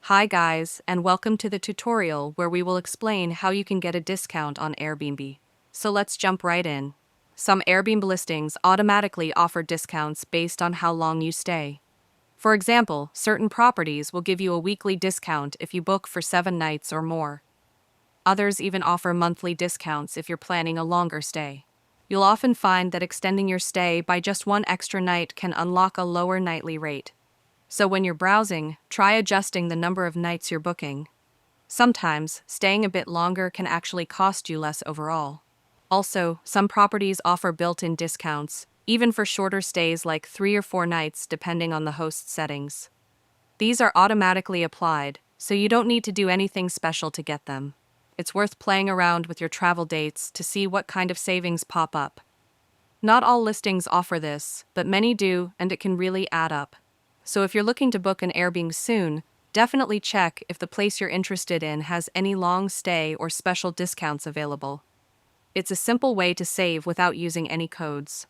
Hi guys, and welcome to the tutorial where we will explain how you can get a discount on Airbnb. So let's jump right in. Some Airbnb listings automatically offer discounts based on how long you stay. For example, certain properties will give you a weekly discount if you book for 7 nights or more. Others even offer monthly discounts if you're planning a longer stay. You'll often find that extending your stay by just one extra night can unlock a lower nightly rate. So when you're browsing, try adjusting the number of nights you're booking. Sometimes, staying a bit longer can actually cost you less overall. Also, some properties offer built-in discounts, even for shorter stays like 3 or 4 nights depending on the host's settings. These are automatically applied, so you don't need to do anything special to get them. It's worth playing around with your travel dates to see what kind of savings pop up. Not all listings offer this, but many do, and it can really add up. So if you're looking to book an Airbnb soon, definitely check if the place you're interested in has any long stay or special discounts available. It's a simple way to save without using any codes.